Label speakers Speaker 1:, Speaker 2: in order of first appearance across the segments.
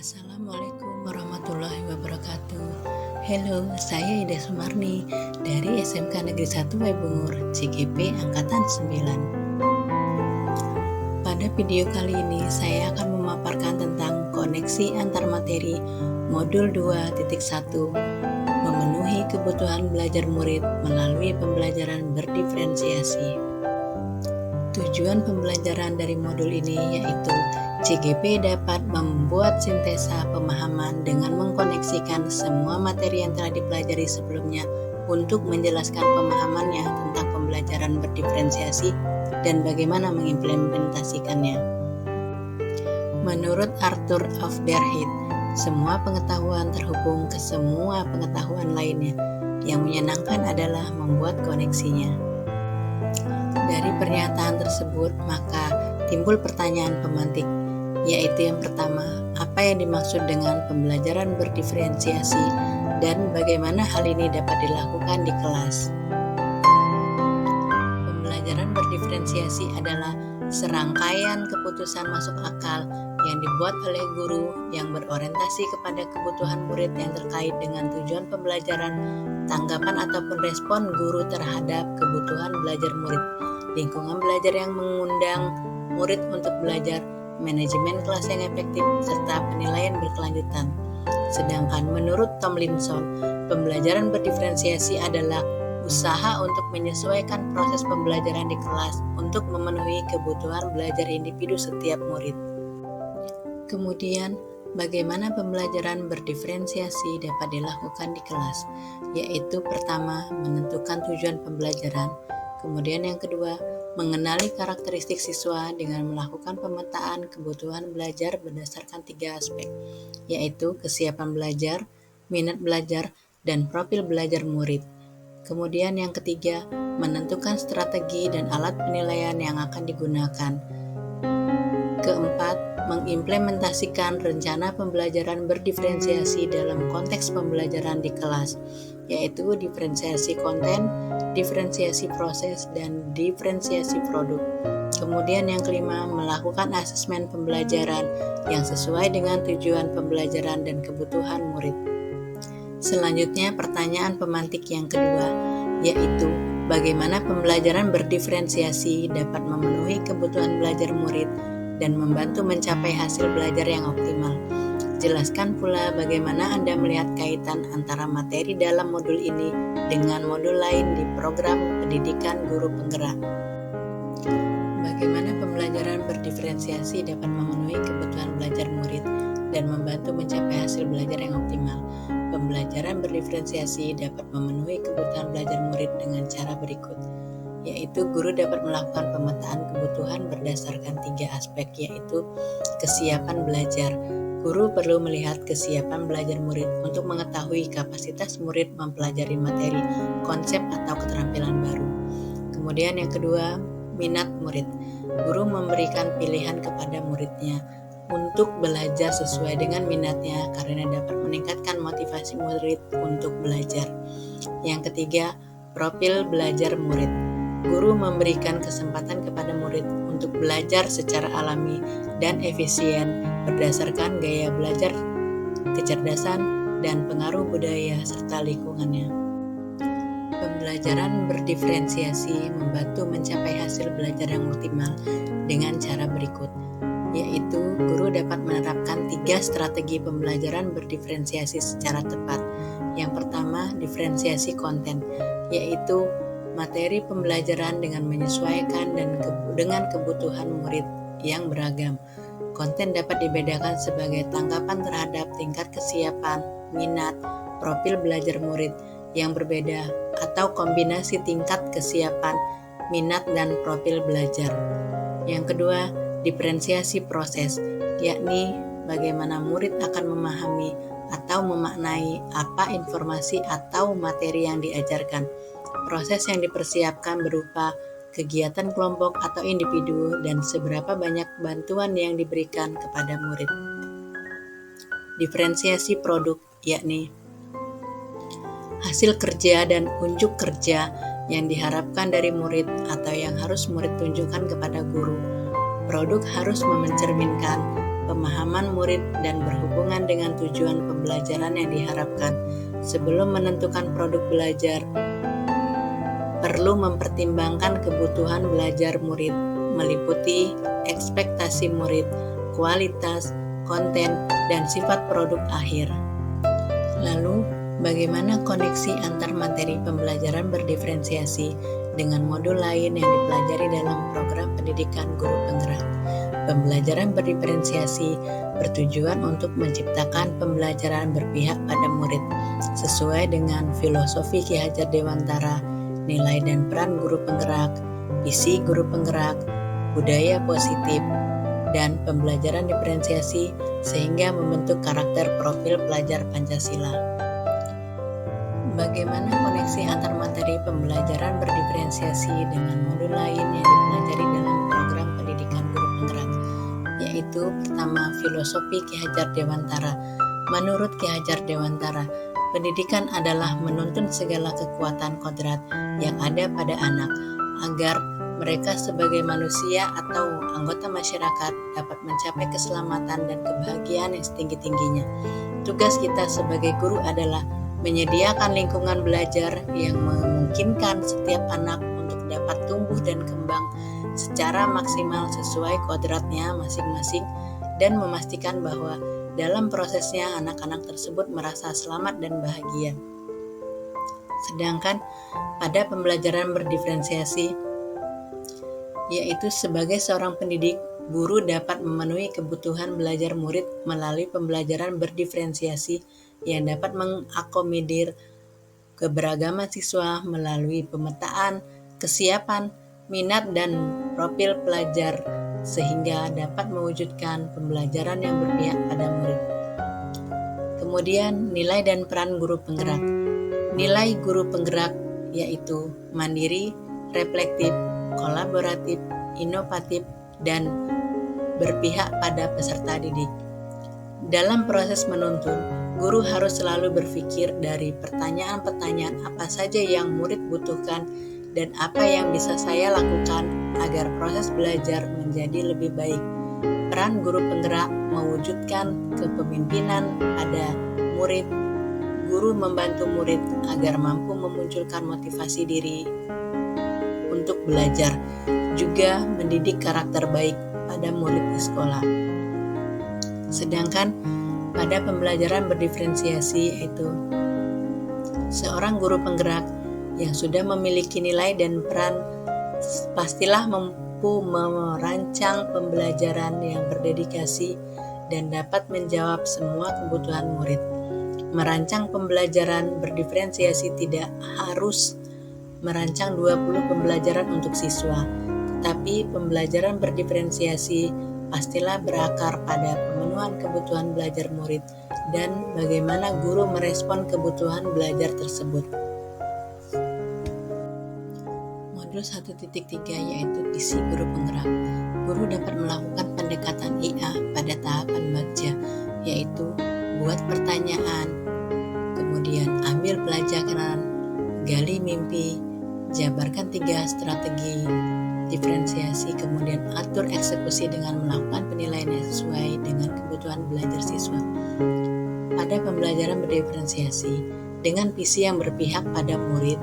Speaker 1: Assalamualaikum warahmatullahi wabarakatuh. Halo, saya Ida Sumarni dari SMK Negeri 1 Waibungur, CGP Angkatan 9. Pada video kali ini saya akan memaparkan tentang koneksi antar materi modul 2.1 memenuhi kebutuhan belajar murid melalui pembelajaran berdiferensiasi. Tujuan pembelajaran dari modul ini yaitu CGP dapat membuat sintesa pemahaman dengan mengkoneksikan semua materi yang telah dipelajari sebelumnya untuk menjelaskan pemahamannya tentang pembelajaran berdiferensiasi dan bagaimana mengimplementasikannya. Menurut Arthur of der Heide, semua pengetahuan terhubung ke semua pengetahuan lainnya. Yang menyenangkan adalah membuat koneksinya. Dari pernyataan tersebut, maka timbul pertanyaan pemantik, yaitu yang pertama, apa yang dimaksud dengan pembelajaran berdiferensiasi dan bagaimana hal ini dapat dilakukan di kelas. Pembelajaran berdiferensiasi adalah serangkaian keputusan masuk akal yang dibuat oleh guru yang berorientasi kepada kebutuhan murid yang terkait dengan tujuan pembelajaran, tanggapan ataupun respon guru terhadap kebutuhan belajar murid, lingkungan belajar yang mengundang murid untuk belajar, manajemen kelas yang efektif, serta penilaian berkelanjutan. Sedangkan menurut Tomlinson, pembelajaran berdiferensiasi adalah usaha untuk menyesuaikan proses pembelajaran di kelas untuk memenuhi kebutuhan belajar individu setiap murid. Kemudian, bagaimana pembelajaran berdiferensiasi dapat dilakukan di kelas? Yaitu pertama, menentukan tujuan pembelajaran. Kemudian yang kedua, mengenali karakteristik siswa dengan melakukan pemetaan kebutuhan belajar berdasarkan 3 aspek, yaitu kesiapan belajar, minat belajar, dan profil belajar murid. Kemudian yang ketiga, menentukan strategi dan alat penilaian yang akan digunakan. Keempat, mengimplementasikan rencana pembelajaran berdiferensiasi dalam konteks pembelajaran di kelas, yaitu diferensiasi konten, diferensiasi proses, dan diferensiasi produk. Kemudian yang kelima, melakukan asesmen pembelajaran yang sesuai dengan tujuan pembelajaran dan kebutuhan murid. Selanjutnya, pertanyaan pemantik yang kedua, yaitu bagaimana pembelajaran berdiferensiasi dapat memenuhi kebutuhan belajar murid dan membantu mencapai hasil belajar yang optimal. Jelaskan pula bagaimana Anda melihat kaitan antara materi dalam modul ini dengan modul lain di program pendidikan guru penggerak. Bagaimana pembelajaran berdiferensiasi dapat memenuhi kebutuhan belajar murid dan membantu mencapai hasil belajar yang optimal. Pembelajaran berdiferensiasi dapat memenuhi kebutuhan belajar murid dengan cara berikut, yaitu guru dapat melakukan pemetaan kebutuhan berdasarkan 3 aspek, yaitu kesiapan belajar. Guru perlu melihat kesiapan belajar murid untuk mengetahui kapasitas murid mempelajari materi, konsep, atau keterampilan baru. Kemudian yang kedua, minat murid. Guru memberikan pilihan kepada muridnya untuk belajar sesuai dengan minatnya karena dapat meningkatkan motivasi murid untuk belajar. Yang ketiga, profil belajar murid. Guru memberikan kesempatan kepada murid untuk belajar secara alami dan efisien berdasarkan gaya belajar, kecerdasan, dan pengaruh budaya serta lingkungannya. Pembelajaran berdiferensiasi membantu mencapai hasil belajar yang optimal dengan cara berikut, yaitu guru dapat menerapkan 3 strategi pembelajaran berdiferensiasi secara tepat. Yang pertama, diferensiasi konten, yaitu materi pembelajaran dengan menyesuaikan dan dengan kebutuhan murid yang beragam. Konten dapat dibedakan sebagai tanggapan terhadap tingkat kesiapan, minat, profil belajar murid yang berbeda, atau kombinasi tingkat kesiapan, minat, dan profil belajar. Yang kedua, diferensiasi proses, yakni bagaimana murid akan memahami atau memaknai apa informasi atau materi yang diajarkan. Proses yang dipersiapkan berupa kegiatan kelompok atau individu dan seberapa banyak bantuan yang diberikan kepada murid. Diferensiasi produk, yakni hasil kerja dan unjuk kerja yang diharapkan dari murid atau yang harus murid tunjukkan kepada guru. Produk harus mencerminkan pemahaman murid, dan berhubungan dengan tujuan pembelajaran yang diharapkan. Sebelum menentukan produk belajar, perlu mempertimbangkan kebutuhan belajar murid, meliputi ekspektasi murid, kualitas, konten, dan sifat produk akhir. Lalu, bagaimana koneksi antar materi pembelajaran berdiferensiasi dengan modul lain yang dipelajari dalam program pendidikan guru penggerak? Pembelajaran berdiferensiasi bertujuan untuk menciptakan pembelajaran berpihak pada murid sesuai dengan filosofi Ki Hajar Dewantara, nilai dan peran guru penggerak, visi guru penggerak, budaya positif, dan pembelajaran diferensiasi sehingga membentuk karakter profil pelajar Pancasila. Bagaimana koneksi antar materi pembelajaran berdiferensiasi dengan modul lain yang dipelajari dalam program pendidikan guru penggerak? Yaitu pertama, filosofi Ki Hajar Dewantara. Menurut Ki Hajar Dewantara, pendidikan adalah menuntun segala kekuatan kodrat yang ada pada anak agar mereka sebagai manusia atau anggota masyarakat dapat mencapai keselamatan dan kebahagiaan yang setinggi-tingginya. Tugas kita sebagai guru adalah menyediakan lingkungan belajar yang memungkinkan setiap anak untuk dapat tumbuh dan kembang secara maksimal sesuai kodratnya masing-masing dan memastikan bahwa dalam prosesnya anak-anak tersebut merasa selamat dan bahagia. Sedangkan pada pembelajaran berdiferensiasi, yaitu sebagai seorang pendidik, guru dapat memenuhi kebutuhan belajar murid melalui pembelajaran berdiferensiasi yang dapat mengakomodir keberagaman siswa melalui pemetaan, kesiapan, minat, dan profil pelajar sehingga dapat mewujudkan pembelajaran yang berpihak pada murid. Kemudian, nilai dan peran guru penggerak. Nilai guru penggerak yaitu mandiri, reflektif, kolaboratif, inovatif, dan berpihak pada peserta didik. Dalam proses menuntun, guru harus selalu berpikir dari pertanyaan-pertanyaan apa saja yang murid butuhkan dan apa yang bisa saya lakukan agar proses belajar menjadi lebih baik. Peran guru penggerak mewujudkan kepemimpinan pada murid. Guru membantu murid agar mampu memunculkan motivasi diri untuk belajar, juga mendidik karakter baik pada murid di sekolah. Sedangkan pada pembelajaran berdiferensiasi yaitu seorang guru penggerak yang sudah memiliki nilai dan peran pastilah mampu merancang pembelajaran yang berdedikasi dan dapat menjawab semua kebutuhan murid. Merancang pembelajaran berdiferensiasi tidak harus merancang 20 pembelajaran untuk siswa, tetapi pembelajaran berdiferensiasi pastilah berakar pada pemenuhan kebutuhan belajar murid dan bagaimana guru merespon kebutuhan belajar tersebut. Modul 1.3 yaitu visi guru penggerak. Guru dapat melakukan pendekatan IA pada tahapan bagja, yaitu buat pertanyaan, kemudian ambil pelajaran, gali mimpi, jabarkan 3 strategi diferensiasi, kemudian atur eksekusi dengan melakukan penilaian yang sesuai dengan kebutuhan belajar siswa. Pada pembelajaran berdiferensiasi, dengan visi yang berpihak pada murid,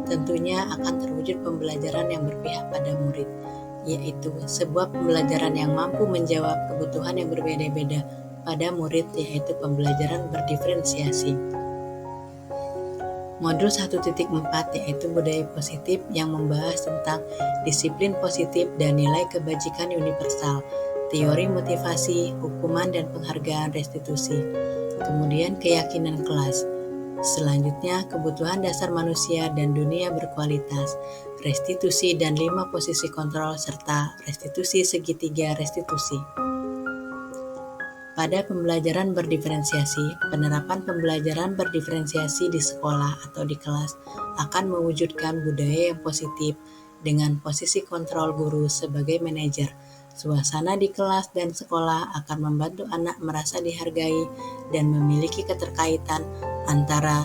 Speaker 1: tentunya akan terwujud pembelajaran yang berpihak pada murid, yaitu sebuah pembelajaran yang mampu menjawab kebutuhan yang berbeda-beda pada murid, yaitu pembelajaran berdiferensiasi. Modul 1.4 yaitu budaya positif yang membahas tentang disiplin positif dan nilai kebajikan universal, teori motivasi, hukuman dan penghargaan restitusi, kemudian keyakinan kelas. Selanjutnya, kebutuhan dasar manusia dan dunia berkualitas, restitusi dan 5 posisi kontrol serta restitusi segitiga restitusi. Pada pembelajaran berdiferensiasi, penerapan pembelajaran berdiferensiasi di sekolah atau di kelas akan mewujudkan budaya yang positif dengan posisi kontrol guru sebagai manajer. Suasana di kelas dan sekolah akan membantu anak merasa dihargai dan memiliki keterkaitan antara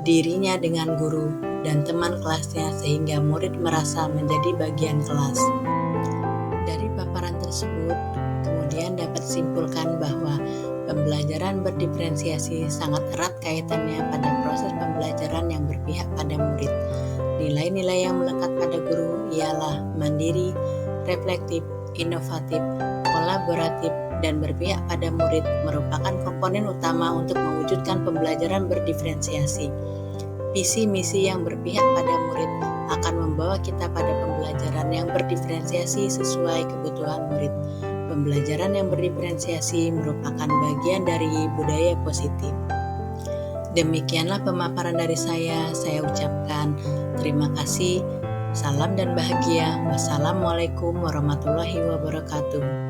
Speaker 1: dirinya dengan guru dan teman kelasnya sehingga murid merasa menjadi bagian kelas. Dari paparan tersebut, kemudian Demikian dapat disimpulkan bahwa pembelajaran berdiferensiasi sangat erat kaitannya pada proses pembelajaran yang berpihak pada murid. Nilai-nilai yang melekat pada guru ialah mandiri, reflektif, inovatif, kolaboratif, dan berpihak pada murid merupakan komponen utama untuk mewujudkan pembelajaran berdiferensiasi. Visi misi yang berpihak pada murid akan membawa kita pada pembelajaran yang berdiferensiasi sesuai kebutuhan murid. Pembelajaran yang berdiferensiasi merupakan bagian dari budaya positif. Demikianlah pemaparan dari saya ucapkan terima kasih, salam dan bahagia. Wassalamualaikum warahmatullahi wabarakatuh.